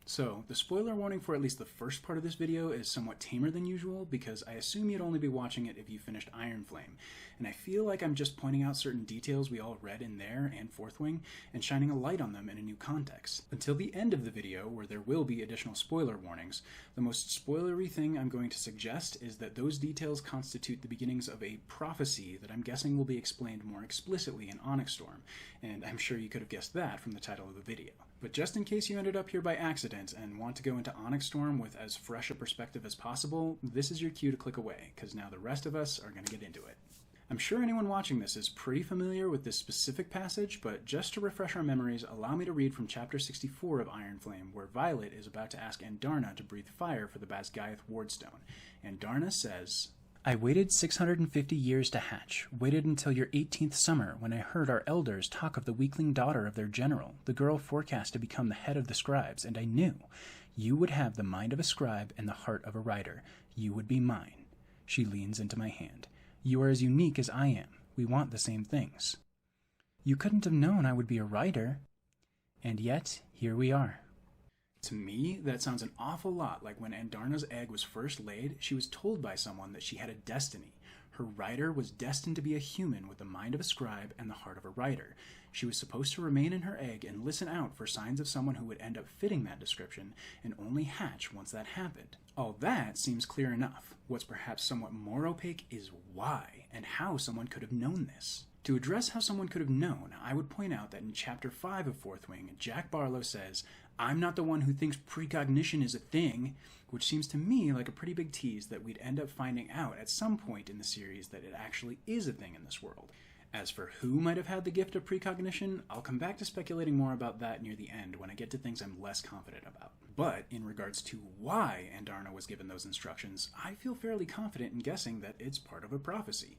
So, the spoiler warning for at least the first part of this video is somewhat tamer than usual because I assume you'd only be watching it if you finished Iron Flame, and I feel like I'm just pointing out certain details we all read in there and Fourth Wing and shining a light on them in a new context. Until the end of the video, where there will be additional spoiler warnings, the most spoilery thing I'm going to suggest is that those details constitute the beginnings of a prophecy that I'm guessing will be explained more explicitly in Onyx Storm, and I'm sure you could have guessed that from the title of the video. But just in case you ended up here by accident and want to go into Onyx Storm with as fresh a perspective as possible, this is your cue to click away, because now the rest of us are going to get into it. I'm sure anyone watching this is pretty familiar with this specific passage, but just to refresh our memories, allow me to read from chapter 64 of Iron Flame, where Violet is about to ask Andarna to breathe fire for the Basgiath Wardstone. Andarna says, I waited 650 years to hatch, waited until your 18th summer when I heard our elders talk of the weakling daughter of their general, the girl forecast to become the head of the scribes, and I knew you would have the mind of a scribe and the heart of a writer. You would be mine. She leans into my hand. You are as unique as I am. We want the same things. You couldn't have known I would be a writer. And yet, here we are. To me, that sounds an awful lot like when Andarna's egg was first laid, she was told by someone that she had a destiny. Her writer was destined to be a human with the mind of a scribe and the heart of a writer. She was supposed to remain in her egg and listen out for signs of someone who would end up fitting that description and only hatch once that happened. All that seems clear enough. What's perhaps somewhat more opaque is why and how someone could have known this. To address how someone could have known, I would point out that in Chapter 5 of Fourth Wing, Jack Barlow says, I'm not the one who thinks precognition is a thing, which seems to me like a pretty big tease that we'd end up finding out at some point in the series that it actually is a thing in this world. As for who might have had the gift of precognition, I'll come back to speculating more about that near the end when I get to things I'm less confident about. But in regards to why Andarna was given those instructions, I feel fairly confident in guessing that it's part of a prophecy.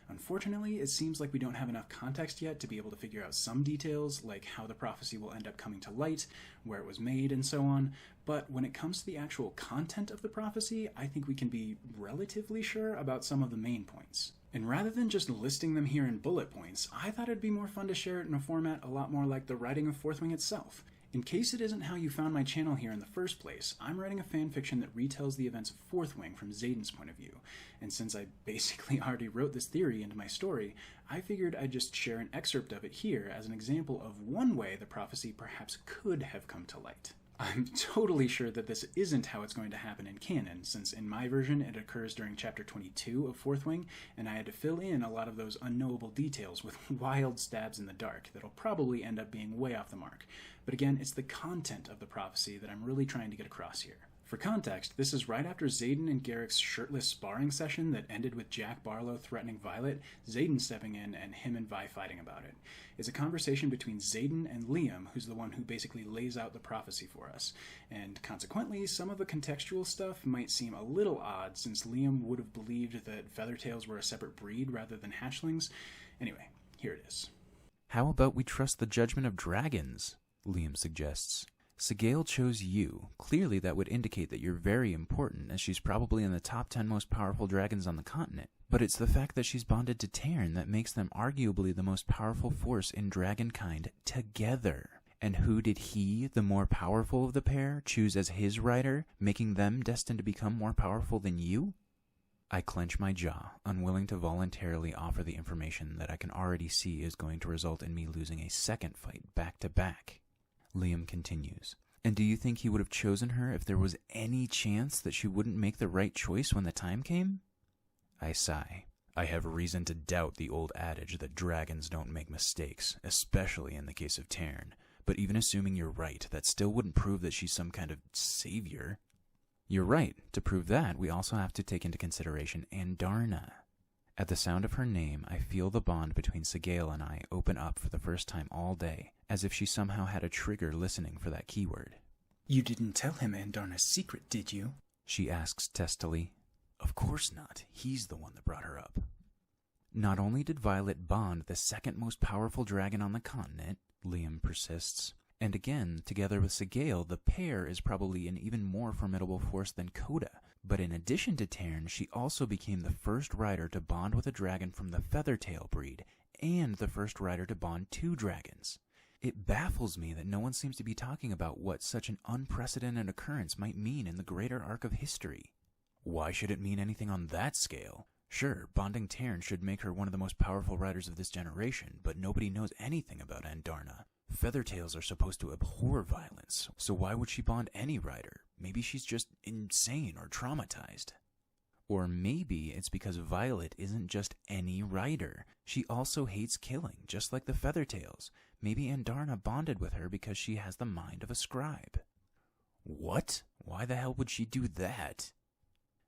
Unfortunately, it seems like we don't have enough context yet to be able to figure out some details, like how the prophecy will end up coming to light, where it was made, and so on. But when it comes to the actual content of the prophecy, I think we can be relatively sure about some of the main points. And rather than just listing them here in bullet points, I thought it'd be more fun to share it in a format a lot more like the writing of Fourth Wing itself. In case it isn't how you found my channel here in the first place, I'm writing a fanfiction that retells the events of Fourth Wing from Xaden's point of view, and since I basically already wrote this theory into my story, I figured I'd just share an excerpt of it here as an example of one way the prophecy perhaps could have come to light. I'm totally sure that this isn't how it's going to happen in canon, since in my version it occurs during Chapter 22 of Fourth Wing, and I had to fill in a lot of those unknowable details with wild stabs in the dark that'll probably end up being way off the mark. But again, it's the content of the prophecy that I'm really trying to get across here. For context, this is right after Xaden and Garrick's shirtless sparring session that ended with Jack Barlow threatening Violet, Xaden stepping in, and him and Vi fighting about it. It's a conversation between Xaden and Liam, who's the one who basically lays out the prophecy for us. And consequently, some of the contextual stuff might seem a little odd, since Liam would have believed that Feathertails were a separate breed rather than hatchlings. Anyway, here it is. How about we trust the judgment of dragons? Liam suggests. Sigale chose you. Clearly that would indicate that you're very important, as she's probably in the top 10 most powerful dragons on the continent. But it's the fact that she's bonded to Tarn that makes them arguably the most powerful force in dragonkind together. And who did he, the more powerful of the pair, choose as his rider, making them destined to become more powerful than you? I clench my jaw, unwilling to voluntarily offer the information that I can already see is going to result in me losing a second fight back to back. Liam continues, and do you think he would have chosen her if there was any chance that she wouldn't make the right choice when the time came? I sigh. I have reason to doubt the old adage that dragons don't make mistakes, especially in the case of Tarn. But even assuming you're right, that still wouldn't prove that she's some kind of savior. You're right. To prove that, we also have to take into consideration Andarna. At the sound of her name, I feel the bond between Sigale and I open up for the first time all day, as if she somehow had a trigger listening for that keyword. You didn't tell him Andarna's secret, did you? She asks testily. Of course not. He's the one that brought her up. Not only did Violet bond the second most powerful dragon on the continent, Liam persists, and again, together with Sigale, the pair is probably an even more formidable force than Coda. But in addition to Tarn, she also became the first rider to bond with a dragon from the Feathertail breed, and the first rider to bond two dragons. It baffles me that no one seems to be talking about what such an unprecedented occurrence might mean in the greater arc of history. Why should it mean anything on that scale? Sure, bonding Taryn should make her one of the most powerful riders of this generation, but nobody knows anything about Andarna. Feathertails are supposed to abhor violence, so why would she bond any rider? Maybe she's just insane or traumatized. Or maybe it's because Violet isn't just any rider. She also hates killing, just like the Feathertails. Maybe Andarna bonded with her because she has the mind of a scribe. What? Why the hell would she do that?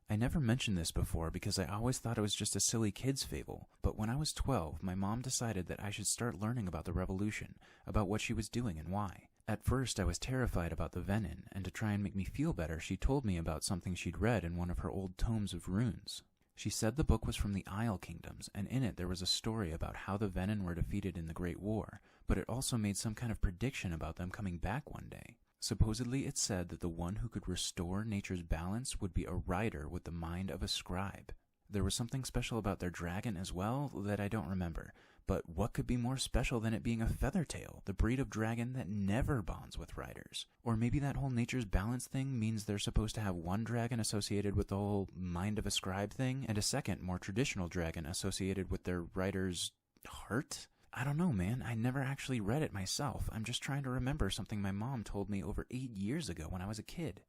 I never mentioned this before because I always thought it was just a silly kid's fable, but when I was 12, my mom decided that I should start learning about the revolution, about what she was doing and why. At first, I was terrified about the venin, and to try and make me feel better, she told me about something she'd read in one of her old tomes of runes. She said the book was from the Isle Kingdoms, and in it there was a story about how the venin were defeated in the Great War, but it also made some kind of prediction about them coming back one day. Supposedly it said that the one who could restore nature's balance would be a rider with the mind of a scribe. There was something special about their dragon as well that I don't remember, but what could be more special than it being a Feathertail, the breed of dragon that never bonds with riders? Or maybe that whole nature's balance thing means they're supposed to have one dragon associated with the whole mind of a scribe thing, and a second, more traditional dragon associated with their rider's heart? I don't know, man. I never actually read it myself. I'm just trying to remember something my mom told me over 8 years ago when I was a kid.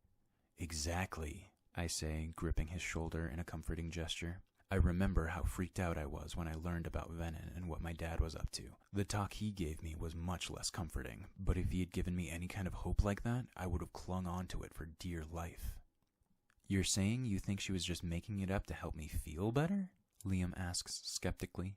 Exactly, I say, gripping his shoulder in a comforting gesture. I remember how freaked out I was when I learned about venin and what my dad was up to. The talk he gave me was much less comforting, but if he had given me any kind of hope like that, I would have clung on to it for dear life. You're saying you think she was just making it up to help me feel better? Liam asks skeptically.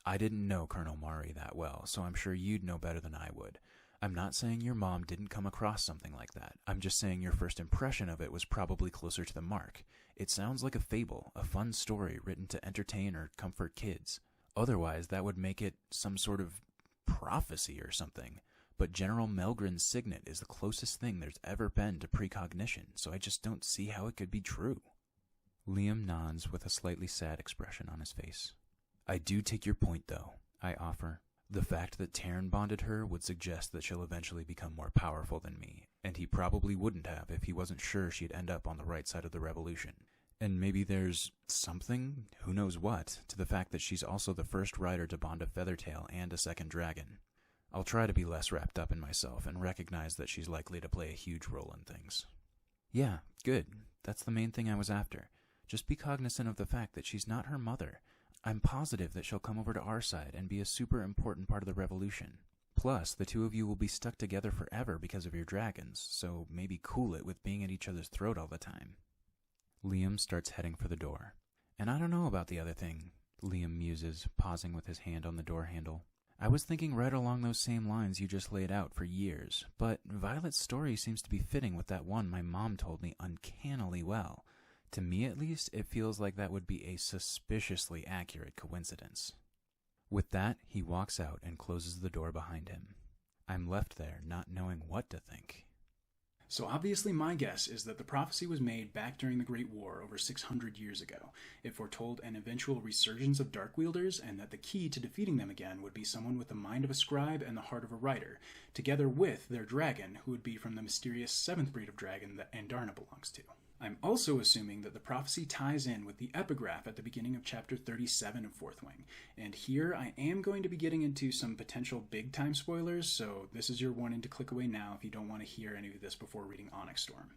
I didn't know Colonel Mari that well, so I'm sure you'd know better than I would. I'm not saying your mom didn't come across something like that. I'm just saying your first impression of it was probably closer to the mark. It sounds like a fable, a fun story written to entertain or comfort kids. Otherwise, that would make it some sort of prophecy or something. But General Melgren's signet is the closest thing there's ever been to precognition, so I just don't see how it could be true. Liam nods with a slightly sad expression on his face. I do take your point, though, I offer. The fact that Taryn bonded her would suggest that she'll eventually become more powerful than me, and he probably wouldn't have if he wasn't sure she'd end up on the right side of the revolution. And maybe there's something, who knows what, to the fact that she's also the first rider to bond a Feathertail and a second dragon. I'll try to be less wrapped up in myself and recognize that she's likely to play a huge role in things. Yeah, good. That's the main thing I was after. Just be cognizant of the fact that she's not her mother. I'm positive that she'll come over to our side and be a super important part of the revolution. Plus, the two of you will be stuck together forever because of your dragons, so maybe cool it with being at each other's throat all the time. Liam starts heading for the door. And I don't know about the other thing, Liam muses, pausing with his hand on the door handle. I was thinking right along those same lines you just laid out for years, but Violet's story seems to be fitting with that one my mom told me uncannily well. To me, at least, it feels like that would be a suspiciously accurate coincidence. With that, he walks out and closes the door behind him. I'm left there not knowing what to think. So obviously my guess is that the prophecy was made back during the Great War over 600 years ago. It foretold an eventual resurgence of Darkwielders, and that the key to defeating them again would be someone with the mind of a scribe and the heart of a rider, together with their dragon, who would be from the mysterious 7th breed of dragon that Andarna belongs to. I'm also assuming that the prophecy ties in with the epigraph at the beginning of chapter 37 of Fourth Wing, and here I am going to be getting into some potential big-time spoilers, so this is your warning to click away now if you don't want to hear any of this before reading Onyx Storm.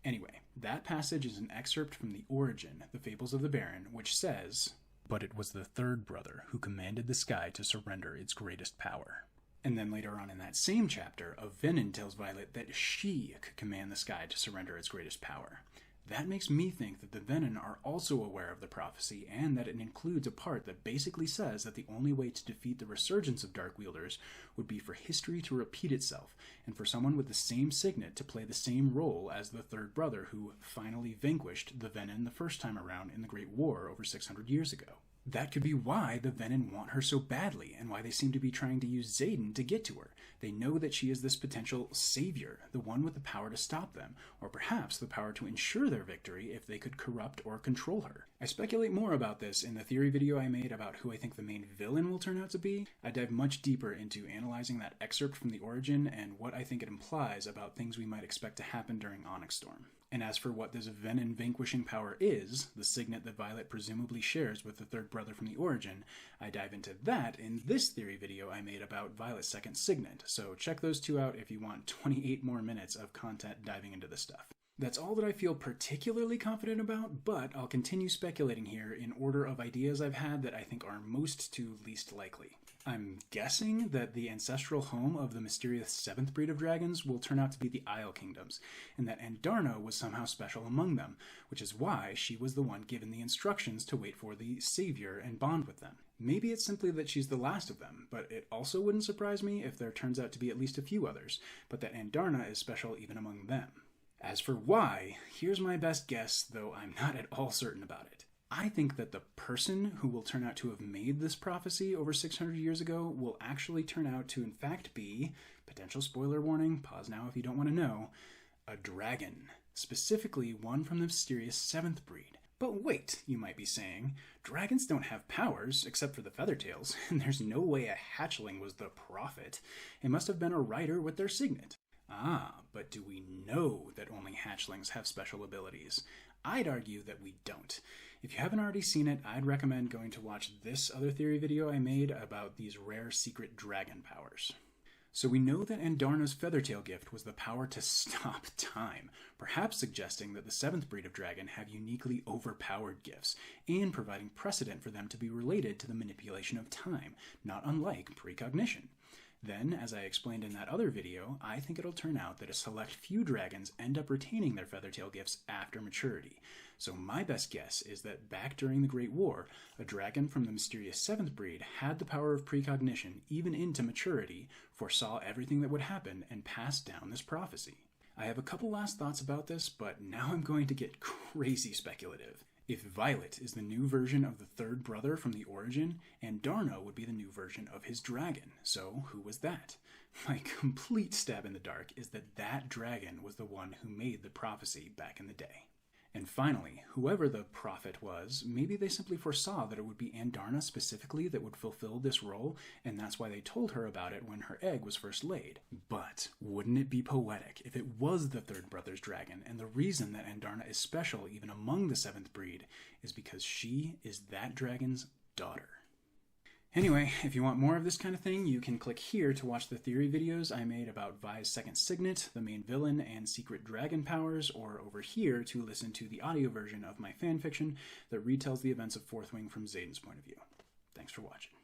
Anyway, that passage is an excerpt from the Origin, the Fables of the Baron, which says, "But it was the third brother who commanded the sky to surrender its greatest power." And then later on in that same chapter, a venin tells Violet that she could command the sky to surrender its greatest power. That makes me think that the venin are also aware of the prophecy, and that it includes a part that basically says that the only way to defeat the resurgence of Darkwielders would be for history to repeat itself, and for someone with the same signet to play the same role as the third brother who finally vanquished the venin the first time around in the Great War over 600 years ago. That could be why the Venin want her so badly, and why they seem to be trying to use Xaden to get to her. They know that she is this potential savior, the one with the power to stop them, or perhaps the power to ensure their victory if they could corrupt or control her. I speculate more about this in the theory video I made about who I think the main villain will turn out to be. I dive much deeper into analyzing that excerpt from the Origin and what I think it implies about things we might expect to happen during Onyx Storm. And as for what this Venin vanquishing power is, the signet that Violet presumably shares with the third brother from the Origin, I dive into that in this theory video I made about Violet's second signet, so check those two out if you want 28 more minutes of content diving into this stuff. That's all that I feel particularly confident about, but I'll continue speculating here in order of ideas I've had that I think are most to least likely. I'm guessing that the ancestral home of the mysterious seventh breed of dragons will turn out to be the Isle Kingdoms, and that Andarna was somehow special among them, which is why she was the one given the instructions to wait for the Savior and bond with them. Maybe it's simply that she's the last of them, but it also wouldn't surprise me if there turns out to be at least a few others, but that Andarna is special even among them. As for why, here's my best guess, though I'm not at all certain about it. I think that the person who will turn out to have made this prophecy over 600 years ago will actually turn out to in fact be, potential spoiler warning, pause now if you don't want to know, a dragon. Specifically one from the mysterious seventh breed. But wait, you might be saying, dragons don't have powers except for the feathertails, and there's no way a hatchling was the prophet. It must have been a rider with their signet. Ah, but do we know that only hatchlings have special abilities? I'd argue that we don't. If you haven't already seen it, I'd recommend going to watch this other theory video I made about these rare secret dragon powers. So we know that Andarna's feathertail gift was the power to stop time, perhaps suggesting that the seventh breed of dragon have uniquely overpowered gifts, and providing precedent for them to be related to the manipulation of time, not unlike precognition. Then, as I explained in that other video, I think it'll turn out that a select few dragons end up retaining their feathertail gifts after maturity. So my best guess is that back during the Great War, a dragon from the mysterious seventh breed had the power of precognition even into maturity, foresaw everything that would happen, and passed down this prophecy. I have a couple last thoughts about this, but now I'm going to get crazy speculative. If Violet is the new version of the third brother from the Origin, Andarna would be the new version of his dragon. So who was that? My complete stab in the dark is that that dragon was the one who made the prophecy back in the day. And finally, whoever the prophet was, maybe they simply foresaw that it would be Andarna specifically that would fulfill this role, and that's why they told her about it when her egg was first laid. But wouldn't it be poetic if it was the third brother's dragon, and the reason that Andarna is special even among the seventh breed is because she is that dragon's daughter? Anyway, if you want more of this kind of thing, you can click here to watch the theory videos I made about Vi's second signet, the main villain, and secret dragon powers, or over here to listen to the audio version of my fanfiction that retells the events of Fourth Wing from Xaden's point of view. Thanks for watching.